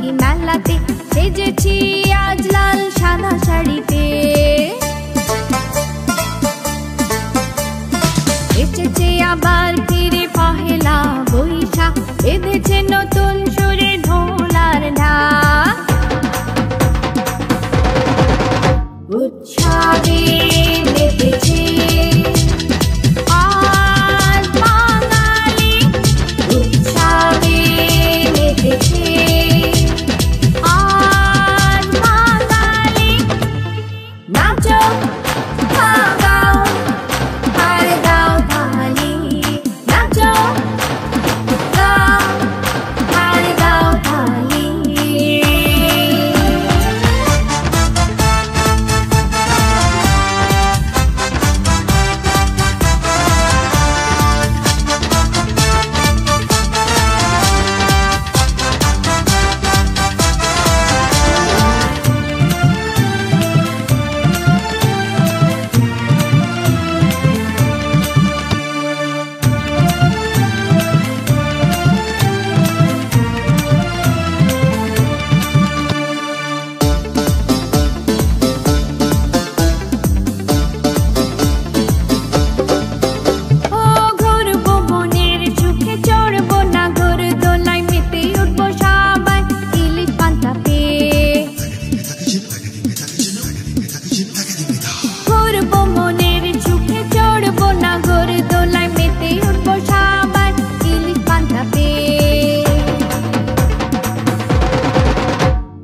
বৈশাখী মেলাতে সেজেছি আজ লাল সাদা শাড়িতে। এসেছে আবার ফিরে পহেলা বৈশাখ, বেঁধেছে নতুন সুরে ঢোলার ঢাক। উৎসবে মেতেছে আজ বাঙালি, উৎসবে মেতেছে আজ বাঙালি। নাচো গাও আর গাও তালি, নাচো গাও আর গাও তালি।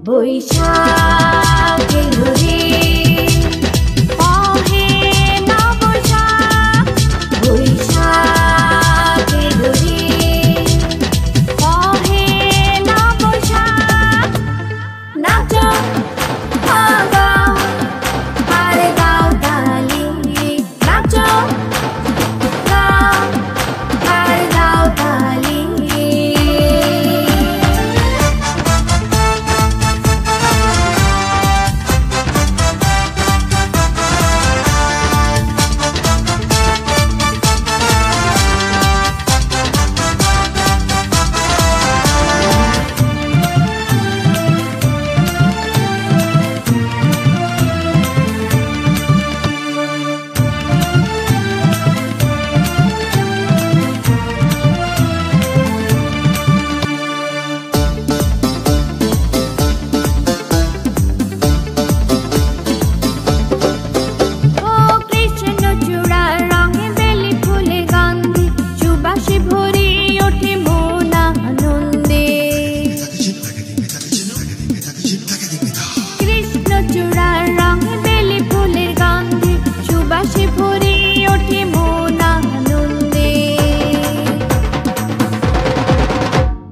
বৈশাখে ঘুরে পহে না বৈশাখ, বৈশাখে ঘুরে পহে না বৈশাখ। নাচো গাও আর গাও তালি, নাচো গাও আর গাও তালি।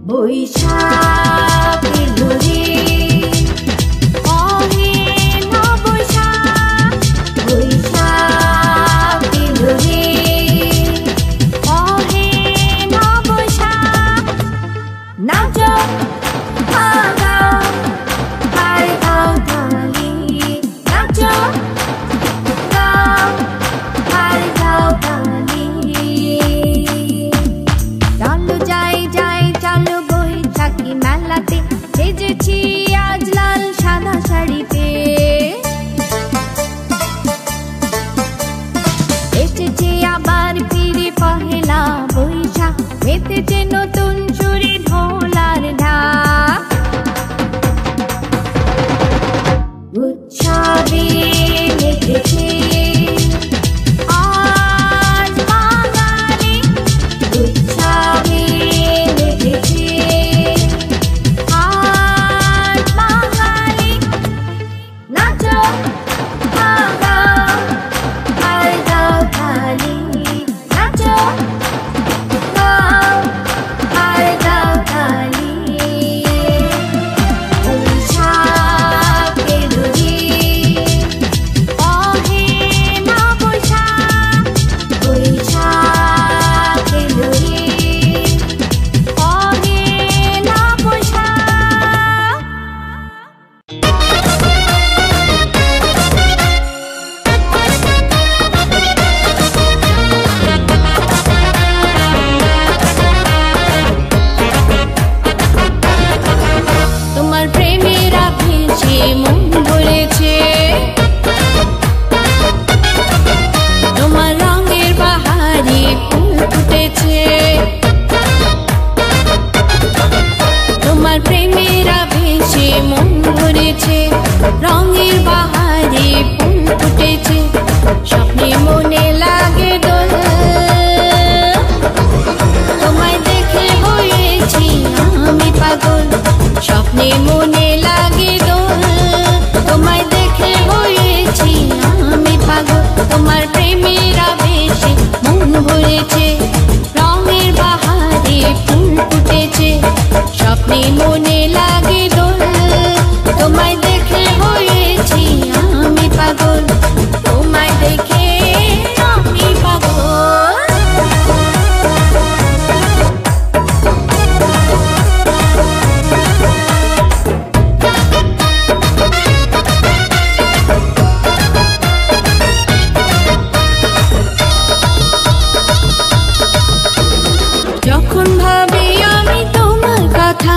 বৈশাখে ঘুরে পহে না বৈশাখ, বৈশাখে ঘুরে পহে না বৈশাখ। নাচো গাও আর গাও তালি, নাচো গাও আর গাও তালি। চলো যাই যাই চলো বৈশাখী মেলাতে, সেজেছি আজ লাল সাদা শাড়িতে। এসেছে আবার ফিরে পহেলা বৈশাখ, মেতেছে নতুন সুরে ঢোলার ঢাক। উৎসবে মেতেছে আজ বাঙালি, উৎসবে মেতেছে আজ স্বপ্নে মনে লাগে দোল, তোমায় দেখে হয়েছি আমি পাগল, তোমায় দেখে আমি পাগল। যখন ভাবি আমি তোমার কথা,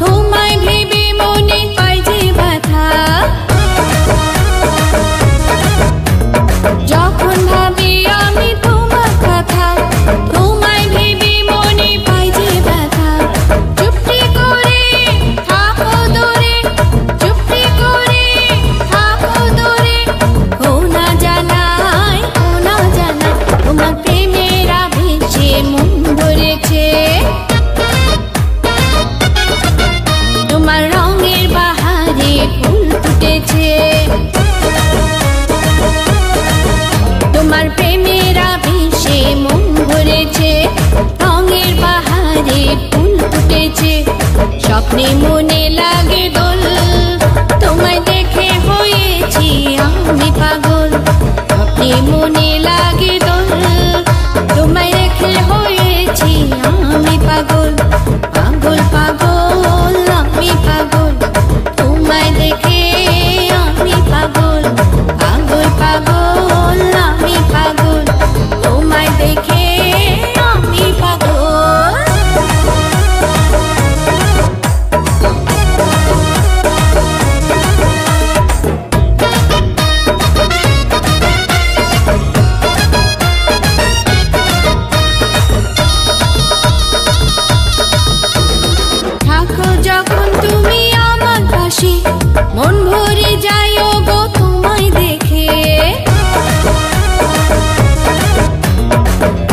তোমায় ভেবে মনে পাই যে ব্যথা। যখন ভাবি আমি তোমার কথা, তোমায় ভেবে মনে পাই যে ব্যথা। চুপটি করে থাকো দূরে, চুপটি করে থাকো দূরে, কোনা জানাই কোনা জানাই, তোমার প্রেমের আবেশে মন ভরেছে। তোমার রঙের বাহারে ফুল ফুটেছে, তোমার প্রেমের আবেশে মন ভরেছে, রঙের বাহারে ফুল ফুটেছে। স্বপ্নে মনে লাগে দোল, তোমায় দেখে হয়েছি আমি পাগল, স্বপ্নে মনে লাগে দোল, তোমায় দেখে হয়েছি আমি পাগল, পাগল পাগল আমি পাগল, তোমায় দেখে আমি পাগল, পাগল পাগল আমি পাগল, তোমায় দেখে আমি পাগল। থাকো যখন তুমি আমার পাশে, মন ভরে যায় গো তোমায় দেখে।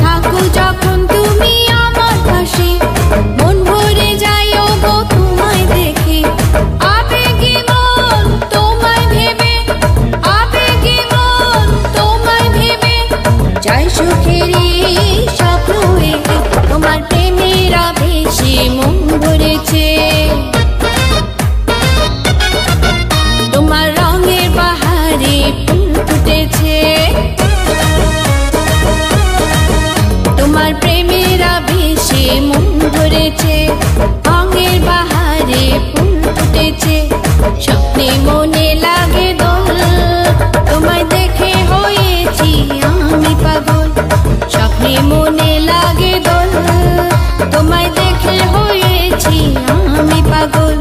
থাকো যখন তুমি আমার পাশে, মন ভরে যায় গো তোমায় দেখে। আবেগে মন তোমায় ভেবে, আবেগে মন তোমায় ভেবে, চাই সুখেরই স্বপ্ন এঁকে, তোমার প্রেমের আবেশে মন ভরেছে। তোমার রঙের বাহারে ফুল ফুটেছে, তোমার প্রেমের আবেশে মন ভরেছে, রঙের বাহারে ফুল ফুটেছে। স্বপ্নে মনে লাগে দোল, তোমায় দেখে হয়েছি আমি পাগল, স্বপ্নে মনে লাগে দোল, তোমায় দেখে হয়েছি আমি পাগল,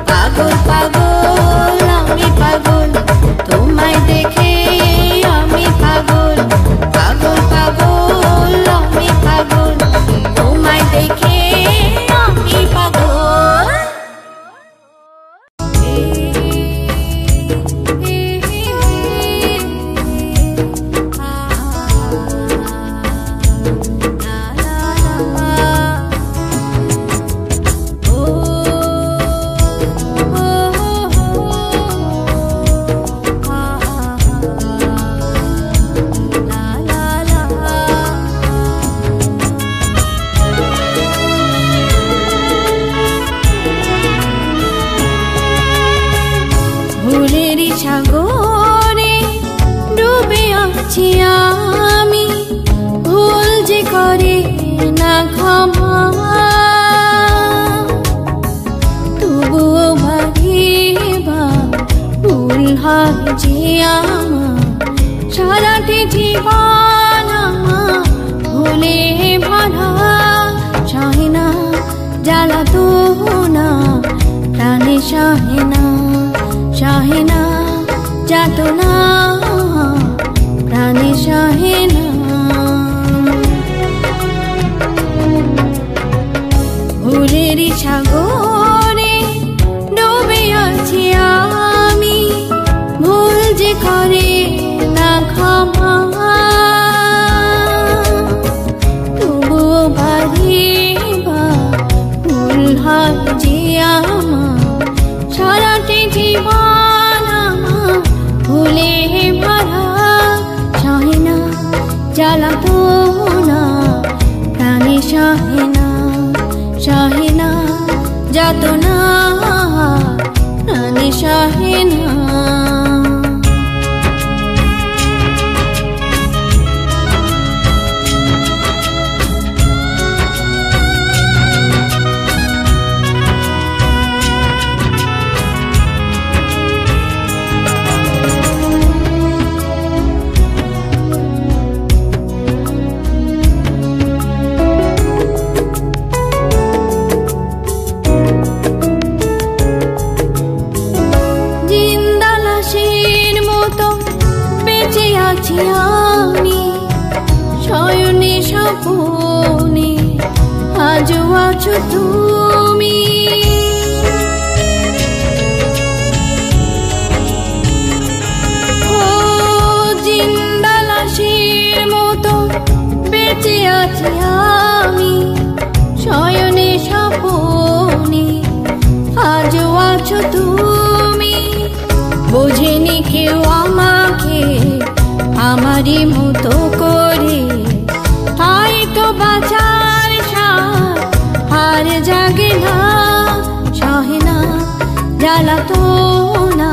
পাগল পাগল আমি পাগল, তোমায় দেখে আমি পাগল, পাগল পাগল আমি পাগল, তোমায় দেখে আমি পাগল। ভুলের সাগরে ডুবে আছি আমি, ভুল যে করে না ক্ষমা, তবুও ভাবিবা ভুল হয় যে আমার, সারাটি জীবন আমার ভুলে ভরা। সহে না জ্বালা তো না প্রাণে, সহে না সহে না যাতনা প্রাণে, সহে না। ভুলের সাগরে ডুবে আছি আমি, ভুল যে করে না ক্ষমা, তবুও ভাবিবা ভুল হয় যে আমার, সারাটি জীবন আমার ভুলে ভরা। সহে না জ্বালা তো না প্রাণে, সহে না যাতনা প্রাণে সহে না। আমি শয়নে স্বপনে আজও আছো তুমি, ও জিন্দা লাশের মতো বেঁচে আছি আমি শয়নে স্বপনে আজও আছো তুমি। বোঝেনি কেউ আমাকে আমারই মতো করে, হয়তো বাঁচার সাথ আর জাগে না, সহে না জ্বালাতনা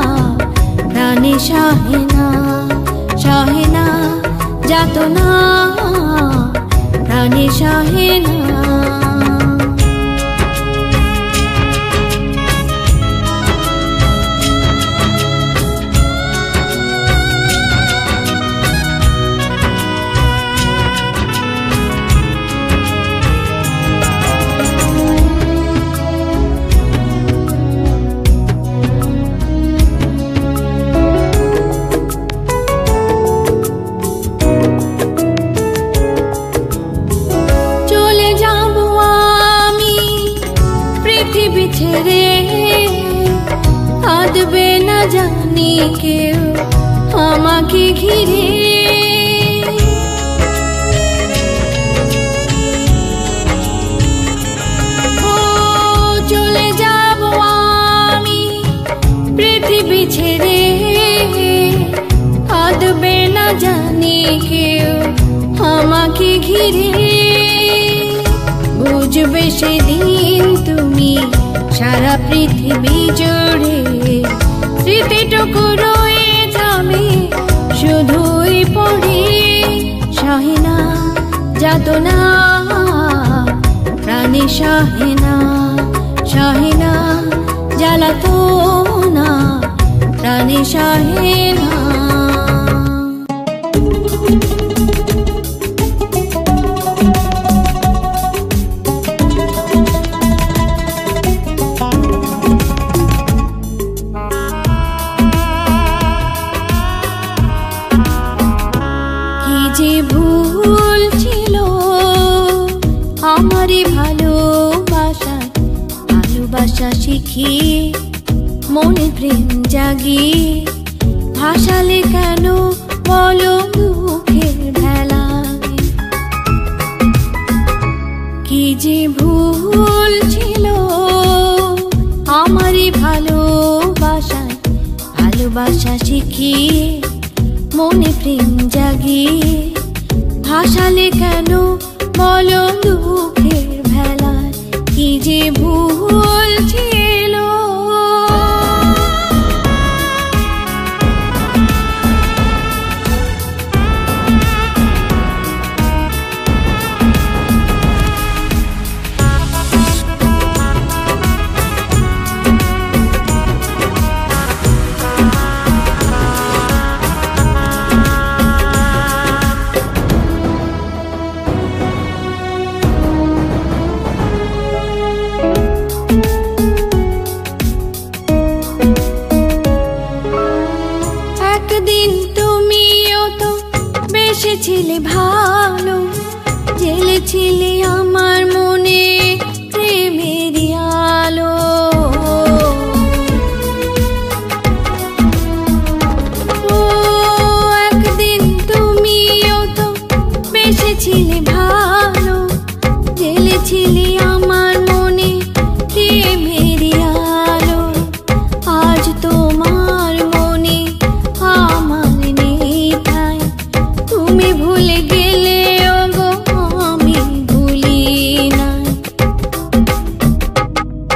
প্রাণে সহে না, সহে না যাতনা প্রাণে সহে না। ছেড়ে থাকবে না জানি কেউ আমাকে ঘিরে, ও চলে যাব আমি পৃথিবী ছেড়ে, থাকবে না জানি কেউ আমাকে ঘিরে। বুঝবে সেদিন তুমি সারা পৃথিবী জুড়ে, স্মৃতিটুকু রয়ে যাবে শুধুই পড়ে, সহে না যাতনা প্রাণে সহে না, সহে না জ্বালাতনা প্রাণে সহে না। যে ভুল ছিল আমারই ভালোবাসা, ভালোবাসা শিখিয়ে মনে প্রেম জাগিয়ে ভাসালে কেন বলো মুখের ভেলায়। কি যে ভুল ছিল আমারই ভালোবাসা, ভালোবাসা শিখিয়ে মনে প্রেম জাগিয়ে ভাসালে কেন বলো দুঃখের ভেলায়। কি যে ভুল ছিল।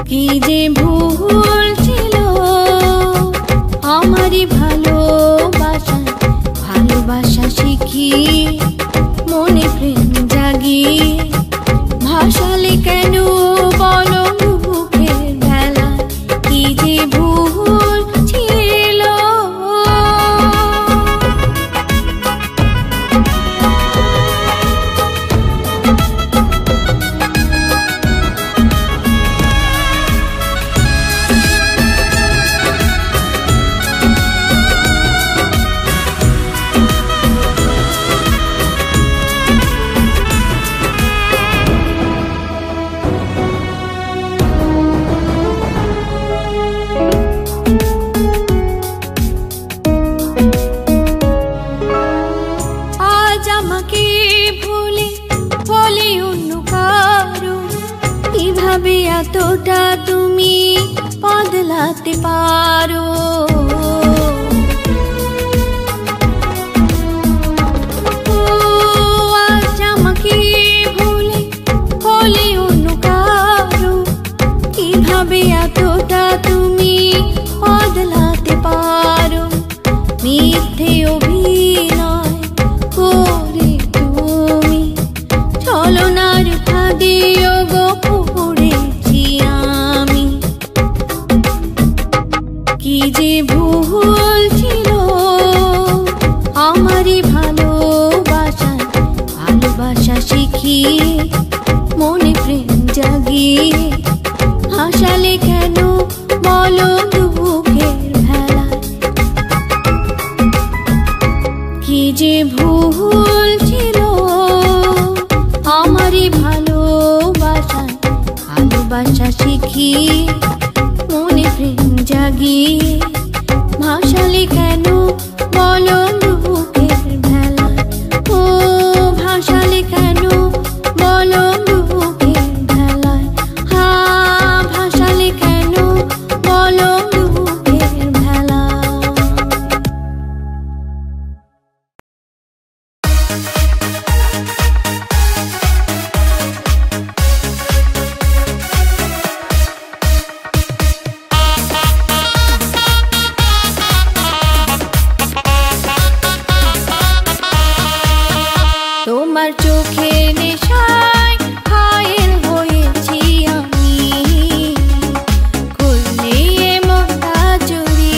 কি যে ভুল ছিল আমারই ভালোবাসা, ভালোবাসা শিখিয়ে মনে প্রেম জাগিয়ে ভাসালে কেন বলো বুকের বেলা, কি যে ভুল ছিল। এতটা তুমি বদলাতে পারো, আজ আমাকে ভুলে হলে অন্য কারো, কিভাবে এতটা তুমি বদলাতে পারো। মিথ্যে অভিনয় করে তুমি ছলনার ফাঁদে গো পড়েছি আমি, কি যে ভুল ছিল আমারই ভালোবাসা, ভালোবাসা শিখিয়ে মনে প্রেম জাগিয়ে হাসালে কেন বলো দুঃখের ভেলায়, কি যে ভুল ছিল আমারই ভালোবাসা, ভালোবাসা শিখিয়ে মনে প্রেম জাগিয়ে ভাসালে কেন বলো দুঃখের ভেলায়, ও ভাসালে কেন বলো দুঃখের ভেলায়, হা ভাসালে কেন বলো দুঃখের ভেলায়। তোমার চোখের নেশায় ঘায়েল হয়েছি আমি, খুললে মনটা চুরি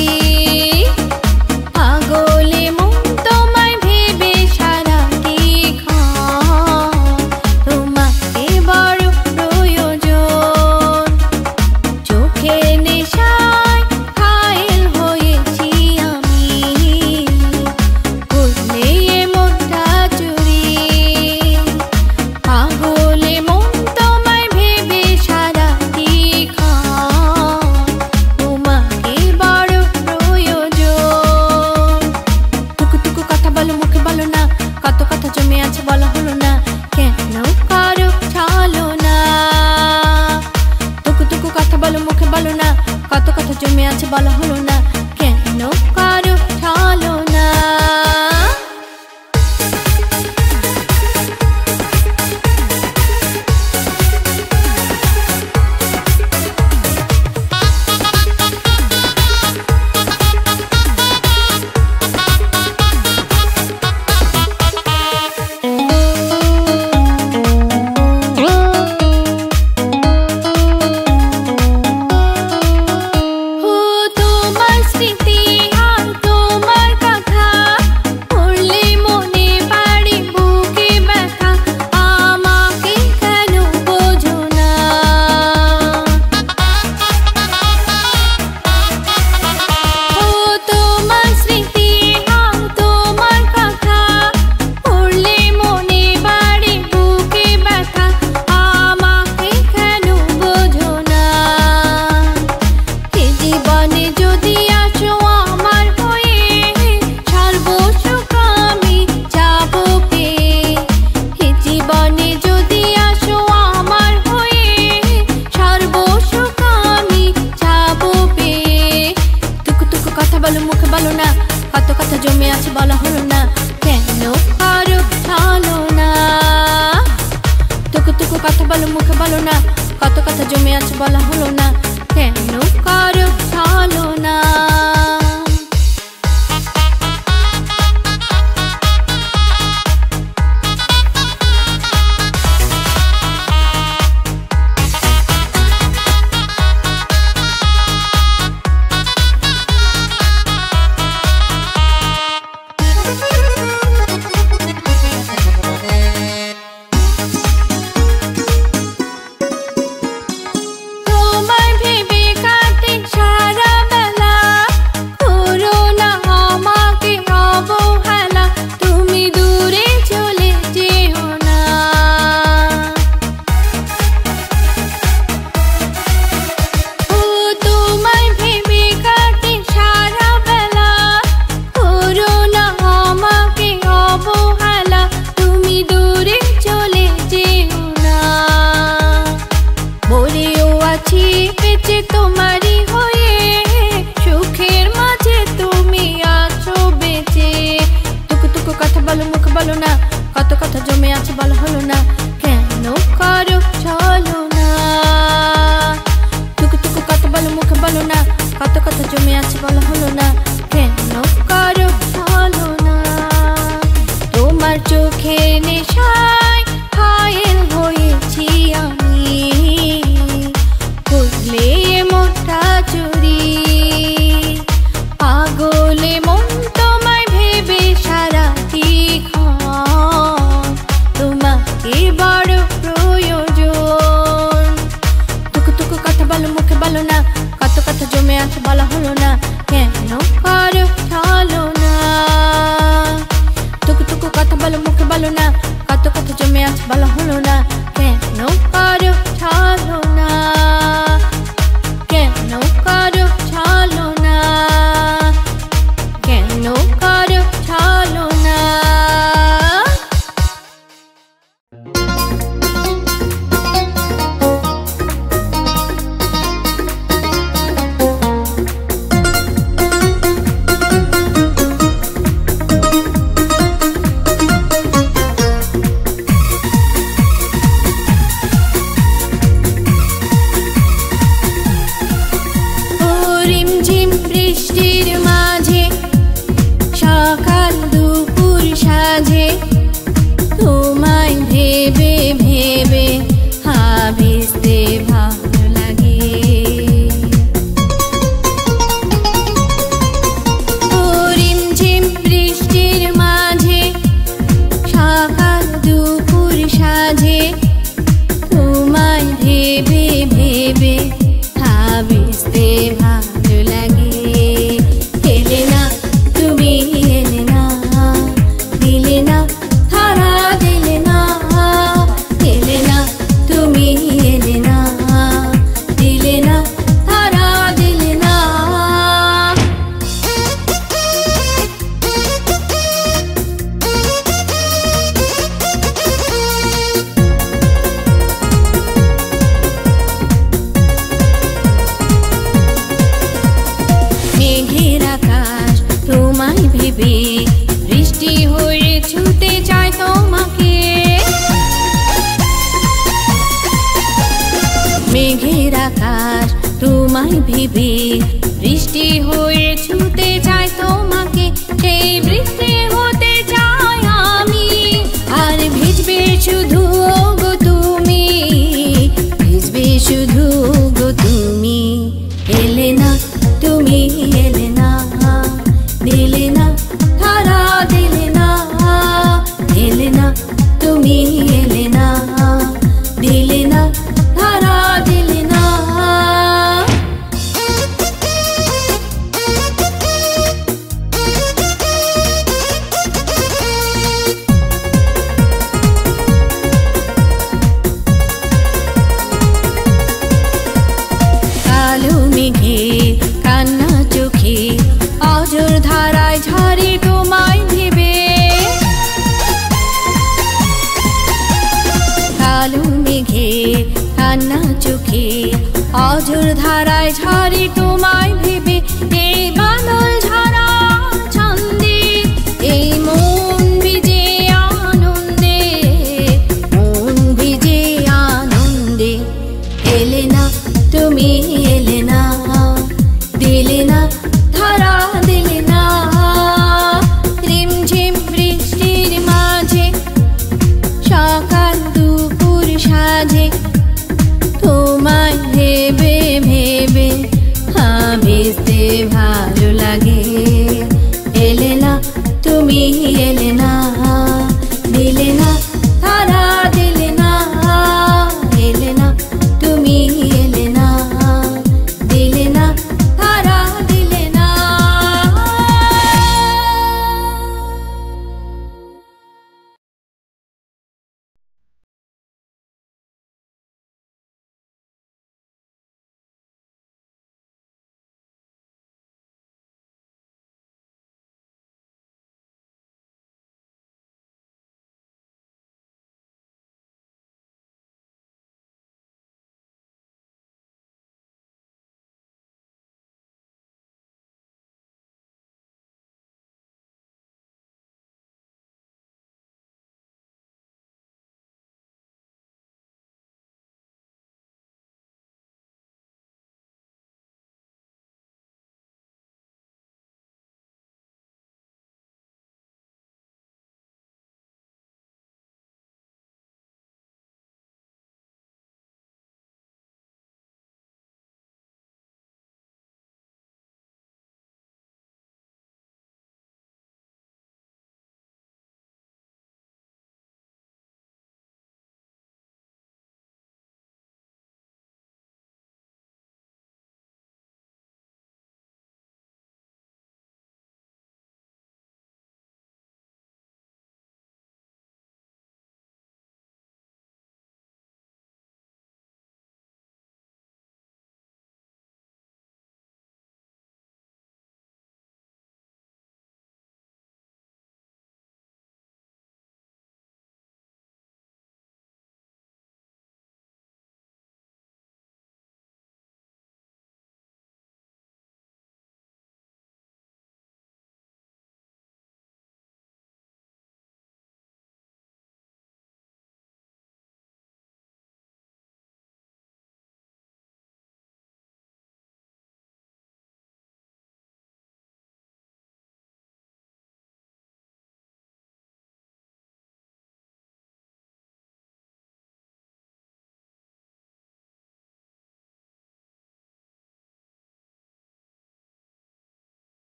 পাগলে মন তোমায় ভেবে সারাটি ক্ষণ, তোমাকে বড় প্রয়োজন। চোখের নেশায় ঘায়েল হয়েছি আমি, খুললে মনটা চুরি পাগলে মন তোমায় ভেবে সারাটি ক্ষণ, তোমাকে বড় প্রয়োজন। টুকু কথা বলো মুখে বলো না, কত কথা জমে আছে বলা হলো না, কেন করো ছলো না। টুকু কথা বলো মুখে বলো না, কত কথা জমে আছে বলা হলো না, কেন করো ছলো না। ও তোমার স্মৃতি আর তোমার কথা পড়লে মনে পারে বুকে ব্যথা, আমাকে কেন বোঝো না। ও তোমার স্মৃতি আর তোমার কথা পড়লে মনে পারে বুকে ব্যথা, আমাকে কেন বোঝো না। এ জীবনে যদি আসো আমার হয়ে সর্বসুখ আমি যাবো পেয়ে, এ জীবনে যদি আসো আমার হয়ে সর্বসুখ আমি যাবো পেয়ে। টুকু কথা বলো মুখে বলো না, কত কথা জমে আছে বলা হলো না, কেন করো ছলো না। টুকু কথা বলো মুখে বলো না, কত কত কথা জমে আছে বলা হলো না, কেন কারো হলো না। কত কথা জমে আছে বলা হলো না, কেন কারো চলো না। টুকু টুকু কথা বলো মুখে বলো না, কত কথা জমে আছে বলা হলো না, কেন কারো চলো না। তোমার চোখের নেশায় ঘায়েল হয়েছি আমি, খুঁজলে মোটা চুরি পাগলে মন তোমায় ভেবে সারাটি তোমাকে বড় প্রয়োজন। টুকু টুকু কথা বলো মুখে বলো না, কত কথা জমে আছে বলা হলো না, কেন কারো চলো না। টুকু টুকু কথা বলো মুখে বলো না, কত কথা জমে আছে বলা হলো না, কেন কারো চলো না, কেন কারো চলো না, কেন কারো চলো না। মেঘের আকাশ তোমায় ভেবে বৃষ্টি হয়ে ছুতে চাই তোমাকে, সেই বৃষ্টি হতে চাই আমি। আর ভিজবে শুধু গো তুমি, ভিজবে শুধু গো তুমি। এলে না তুমি এলে না, দিলে না ধারা দিলে না, এলে না তুমি এলে না, দিলে না ধারা দিলে না। কালো মেঘে কান্না চোখে অজর ধারায় ঝরে তোমায় ভেবে, কালো মেঘে কান্না চোখে অজর ধারায় ঝরে তোমায় ভেবে। এই বাদল ঝরা ছন্দে এই মন ভিজে আনন্দে, মন ভিজে আনন্দে। তুমি এলে না, দিলে না ধরা দিলে না। রিমঝিম বৃষ্টির মাঝে সকাল দুপুর সাজে তোমায় ভেবে ভেবে ভাবতে ভালো লাগে। এলে না তুমি এলে না, দিলে না ধরা দিলে না, এলে না তুমি এলে না।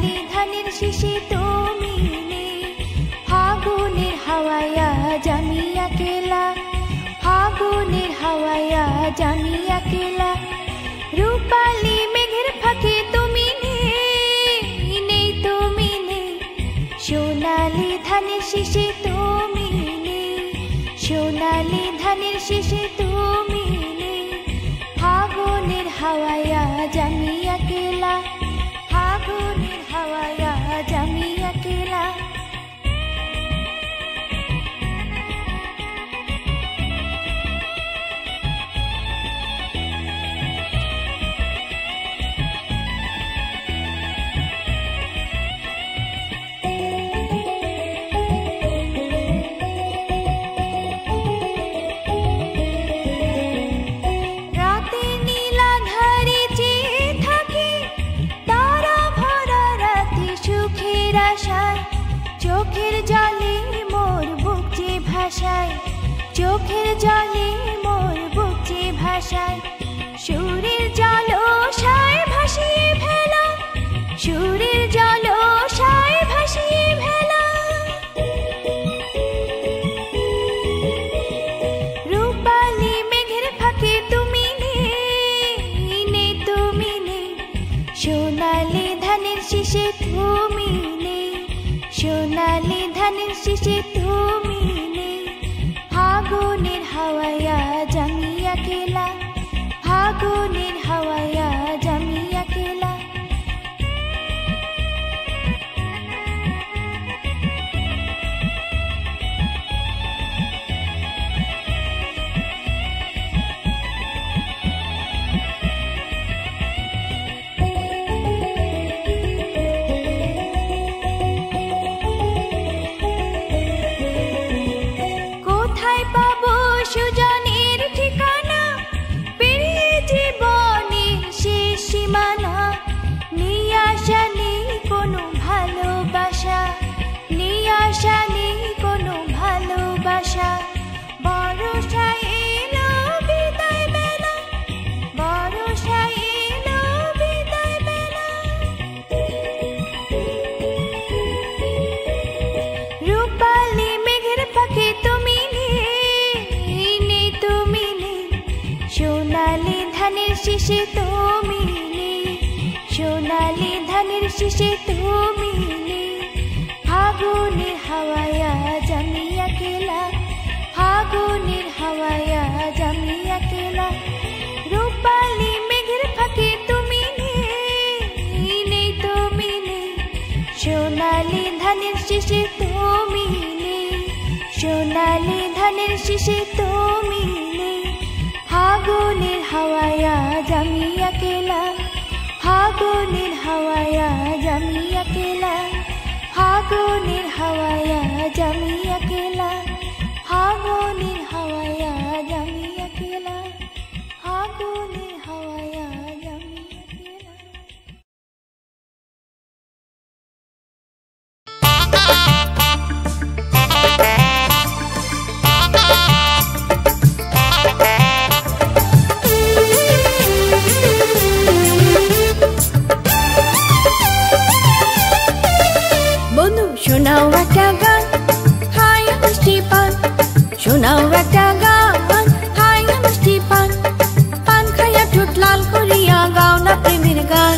সোনালি ধানের শীষে তুমি নেই। ফাগুনের হাওয়ায়া জামিয়া কেলা, ফাগুনের হাওয়ায়া জামিয়া কেলা। রূপালি মেঘের ফাঁকে তুমি নেই, তুমি নেই। সোনালি ধানের শীষে তুমি নেই, সোনালি ধানের শীষে তুমি নেই। ফাগুনের হাওয়ায়া জামিয়া কেলা, ফাগুনের হাওয়ায়া জামিয়া কেলা। চোখের জলে মোর বুক যে ভাষায়, চোখের জলে মোর বুক যে ভাষায়। সুরের জলসায় ভাসিয়ে ভেলা, সুরের জলসায় ভাসিয়ে ভেলা। রূপালি মেঘের ফাঁকে তুমি নেই, তুমি নেই। সোনালি ধানের শীষে তুমি নেই, সোনালি ধানের শীষে তুমি নেই। ফাগুনের হাওয়ায়া জামিয়া কেলা, ফাগুনের হাওয়ায়া জামিয়া কেলা। সোনালি ধানের শীষে তুমি নেই, সোনালি ধানের শীষে তুমি নেই। ফাগুনের হাওয়ায়া জামিয়া কেলা, ফাগুনের হাওয়ায়া জামিয়া কেলা। রূপালি মেঘের ফাঁকে তুমি নেই, তুমি নেই। সোনালি ধানের শীষে তুমি নেই, সোনালি ধানের শীষে তুমি নেই। ফাগুনের হাওয়ায়া জামিয়া কেলা, ফাগুনের হাওয়ায়া জামিয়া কেলা। ফাগুনের হাওয়ায়া জামিয়া কেলা, ফাগুনের হাওয়ায়া জামিয়া কেলা। ফাগুনের হাওয়ায়া জামিয়া কেলা। শোনাও একটা গান, হায় মিষ্টি পান। শোনাও একটা গান, হায় মিষ্টি পান। পান খাইয়া ঠোঁট লাল করিয়া গাও না প্রেমের গান।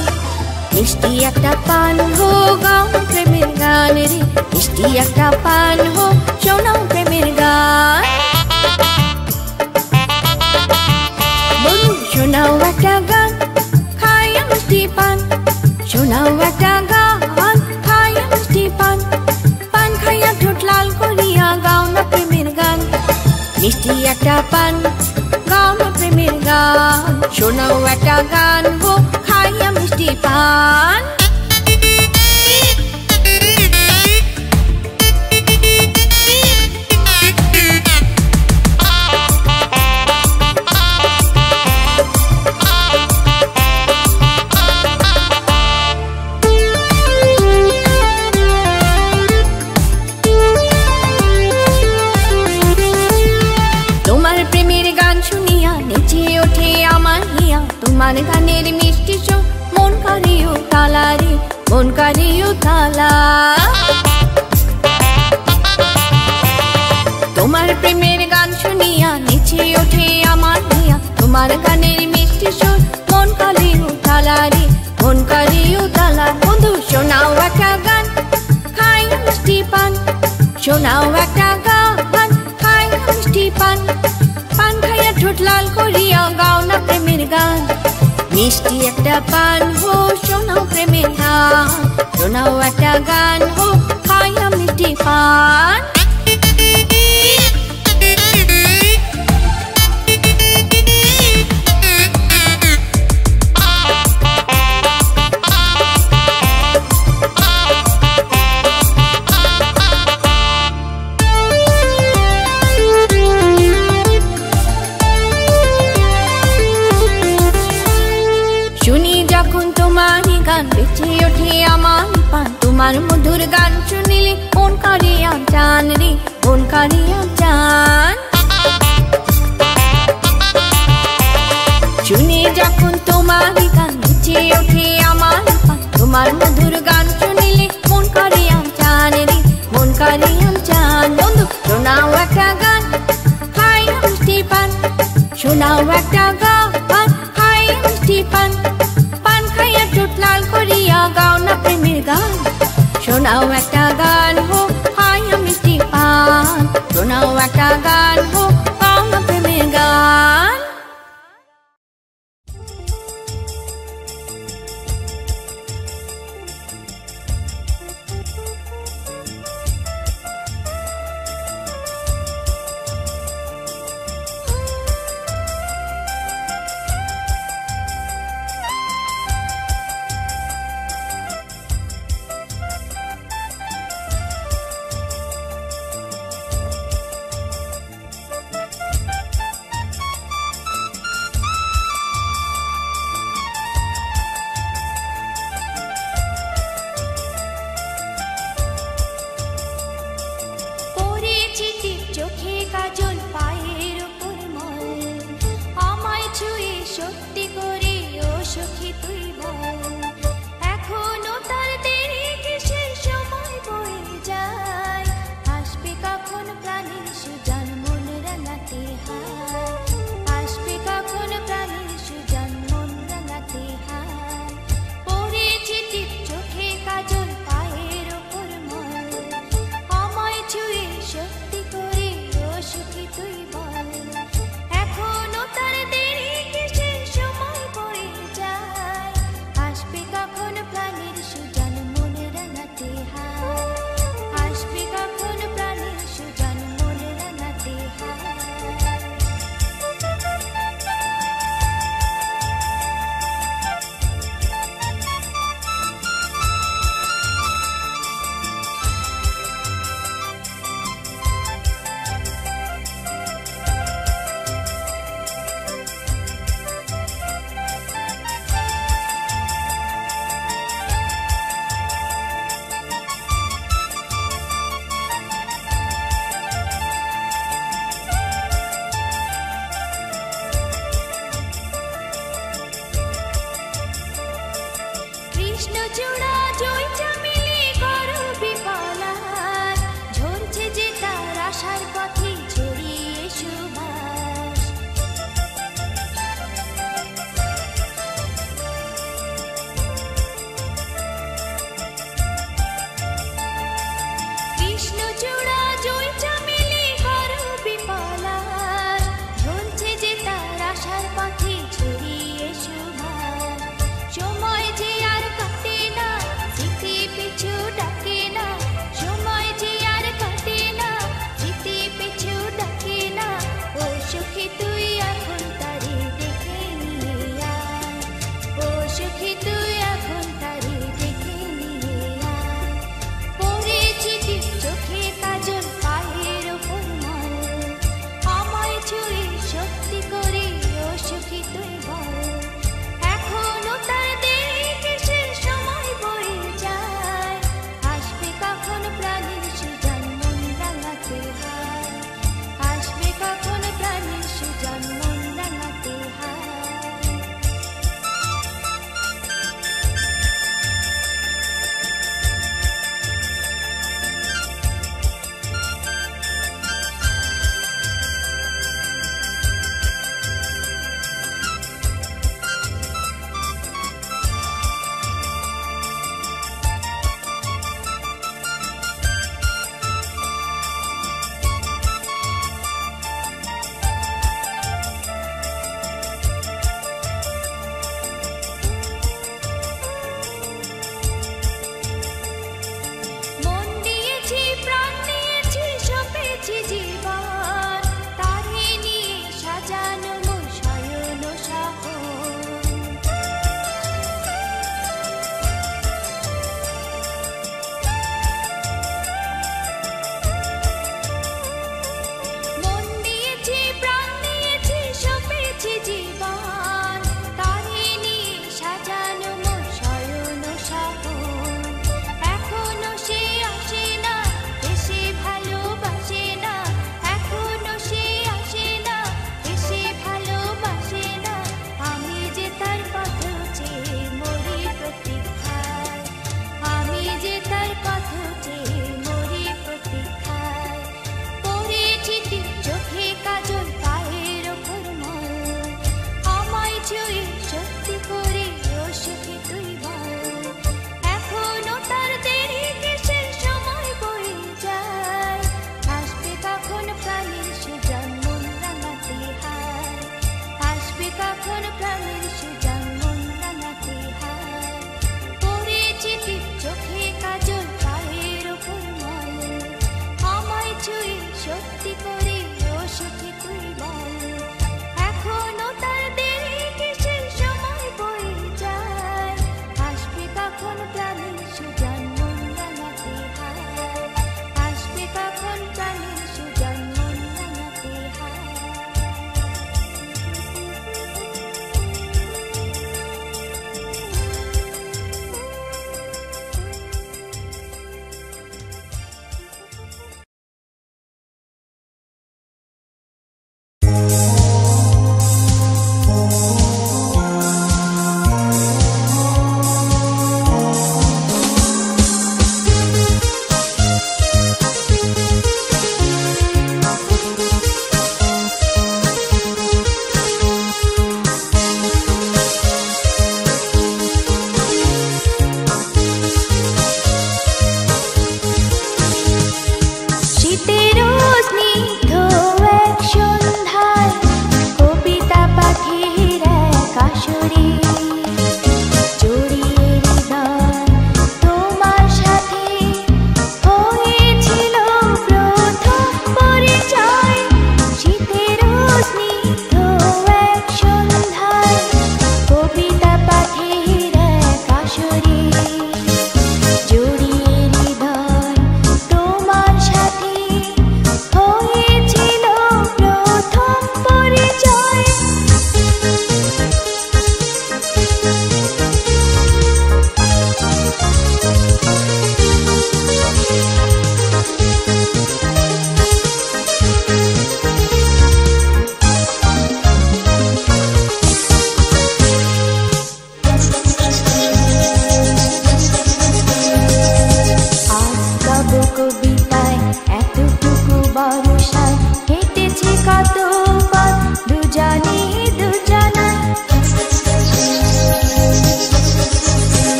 মিষ্টি একটা পান হো, গাও না প্রেমের গান রে। মিষ্টি একটা পান হো, শোনাও প্রেমের গান। বন্ধু শোনাও একটা গান, হায় মিষ্টি পান। শোনাও একটা গান, হায় মিষ্টি পান। পান খাইয়া ঠোঁট লাল করিয়া গাও না প্রেমের গান। মিষ্টি একটা পান, গাও না প্রেমের গান। শোনাও একটা গান হো, খাইয়া মিষ্টি পান। তোমার গানের মিষ্টি সুর মন করে তালা রে। মন কারি উথালা তোমার প্রেমের গান শুনিয়া নিচে ওঠে আমার হিয়া তোমার গানের মিষ্টি সুর মন কারি উথালা রে মন কারি উথালা বন্ধু শোনাও একটা গান খাই মিষ্টি পান শোনাও একটা গান খাই মিষ্টি পান পান খাইয়া ঠোঁট লাল করিয়া গাও না প্রেমের গান মিষ্টি একটা পান হো শোনাও প্রেমের গান শোনাও একটা গান হো খাইয়া মিষ্টি পান বেঁচে ওঠে আমার পান তোমার মধুর গান শুনিলে মন কারিয়া জান রে মন কারিয়া জান শুনি যখন তোমার গান বেঁচে ওঠে আমার পান তোমার মধুর গান শুনিলে মন কারিয়া জান রে মন কারিয়া জান বন্ধু শোনাও একটা গান খাই মিষ্টি পান শোনাও একটা গান খাই মিষ্টি পান লাল করিয়া গাও না প্রেমের গান শোনাও একটা গান হো খাইয়া মিষ্টি পান শোনাও একটা গান হো গাও না প্রেমের গান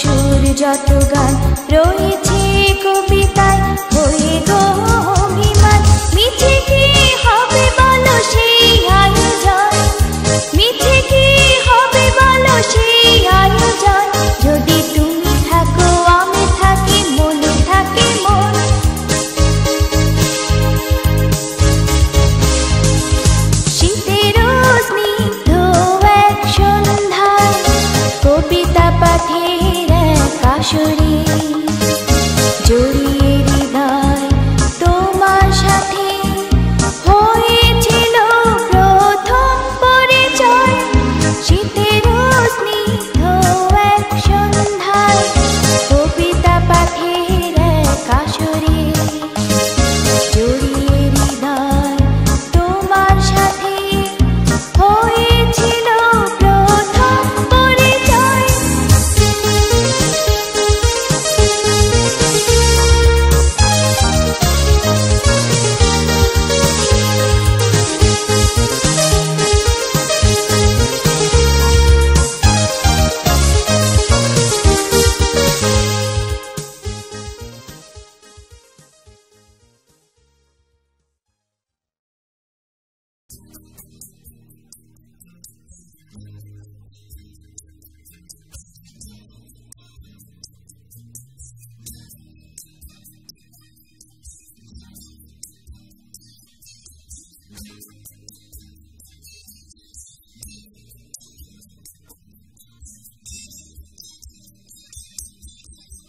সুর যত গান রয়েছে কবিতায় হয়ে গো অভিমান মিছে কি হবে বলো সেই আয়োজন মিছে কি হবে বলো সেই আয়োজন যদি তুমি থাকো আমি থাকি মনে থাকে মন শীতের স্নিগ্ধ এক সন্ধ্যায় কবিতা পাঠের এক আসরে জড়িয়ে হৃদয় তোমার সাথে হয়েছিল প্রথম পরিচয় শীতের স্নিগ্ধ এক সন্ধ্যায় কবিতা পাঠের এক আসরে জড়িয়ে হৃদয় তোমার সাথে হয়েছিল প্রথম পরিচয়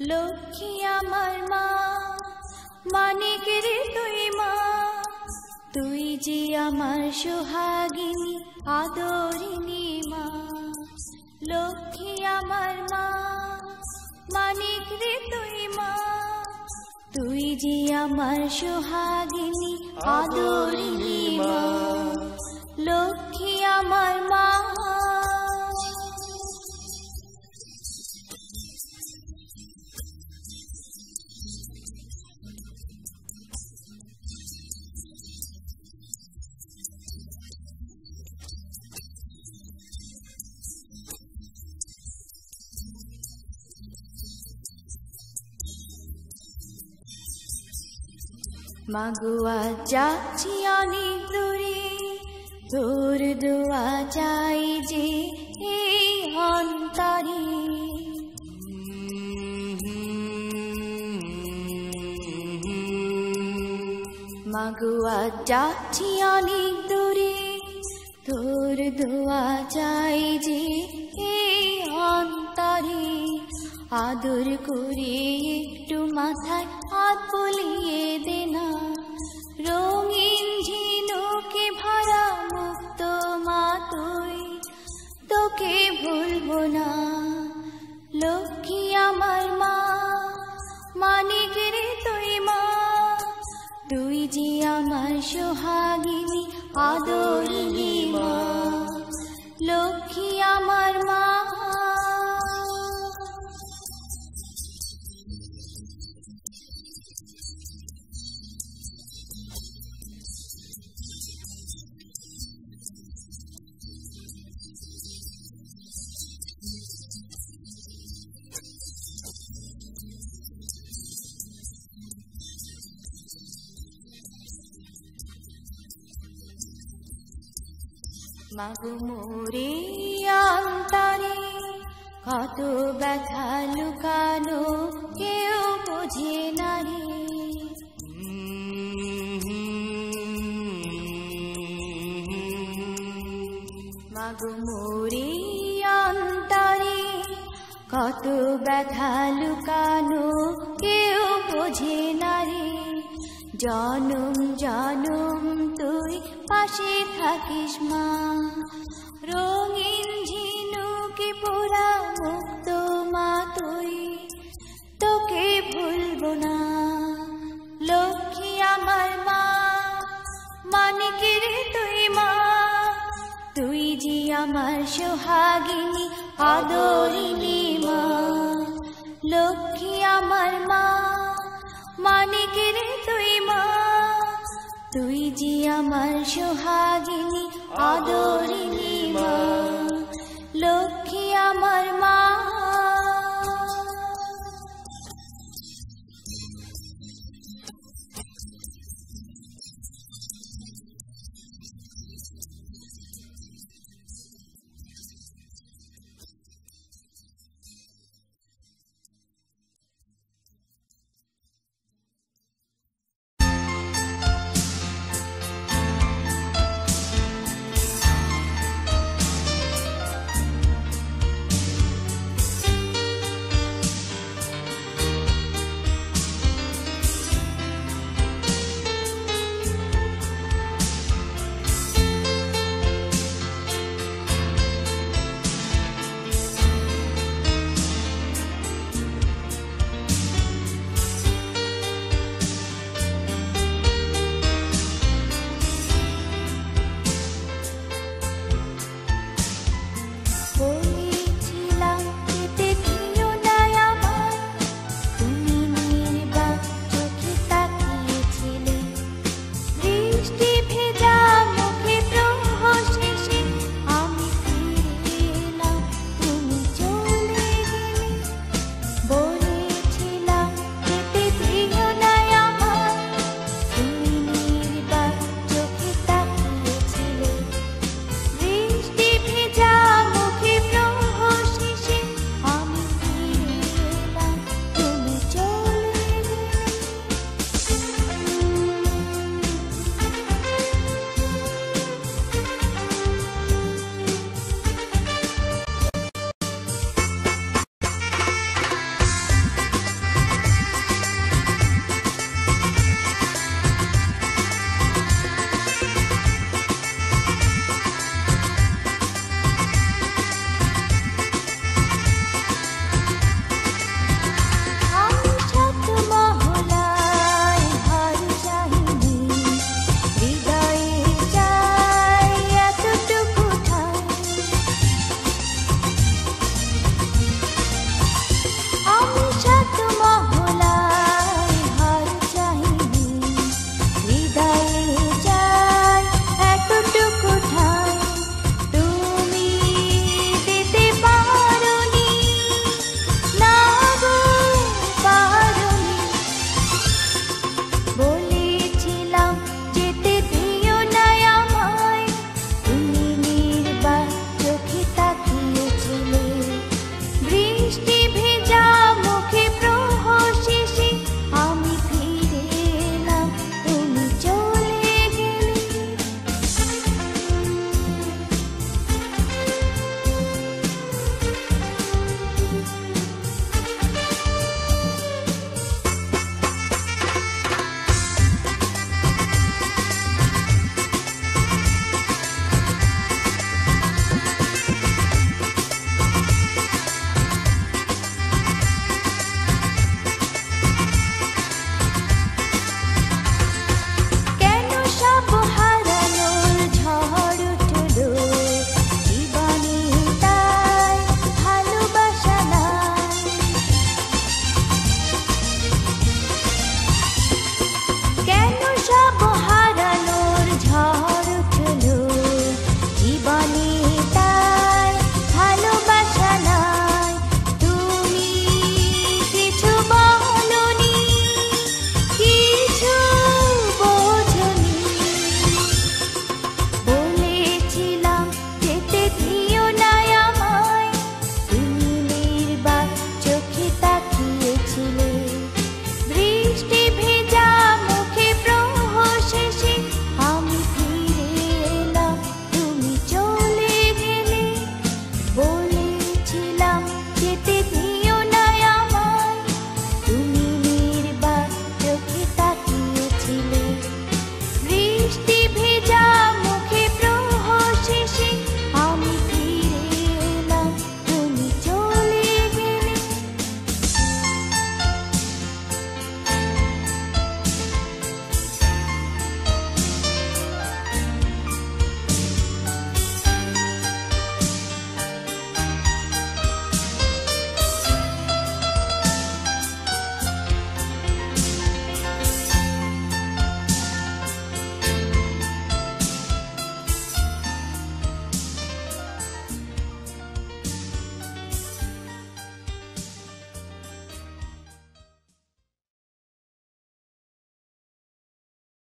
লক্ষ্মী আমার মা মানিক রে তুই মা তুই যে আমার সোহাগিনী আদরিনী মা লক্ষ্মী আমার মা মানিক রে তুই মা তুই যে আমার সোহাগিনী আদরিনী মা লক্ষ্মী আমার মা মাগুয়া যাচ্ছি অনেক দূরে তোর দোয়া চাই যে এই অন্তরে মাগুয়া যাচ্ছি অনেক দূরে তোর দোয়া চাই যে এই অন্তরে আদর করে একটু মাথায় হাত বুলিয়ে দে না রঙিন ঝিনুকে ভরা মুক্ত মা তুই তোকে ভুলবো না লক্ষ্মী আমার মা মানিক রে তুই মা তুই যে আমার সোহাগিনী আদরিনী মা লক্ষ্মী আমার মা মাগো মোরে অন্তরে কত ব্যথা লুকানো কেউ বোঝে না রে মাগো মোরে অন্তরে কত ব্যথা লুকানো কেউ বোঝে না রে জনম জনম তুই পাশে থাকিস মা রঙিন ঝিনুকে পোড়া মুক্ত মা তুই তোকে ভুলবো না লক্ষ্মী আমার মা মানিক রে তুই মা তুই যে আমার সোহাগিনী আদরিনী মা লক্ষ্মী আমার মা মানিক রে তুই মা তুই যে আমার সোহাগিনী আদরিনী মা লক্ষ্মী আমার মা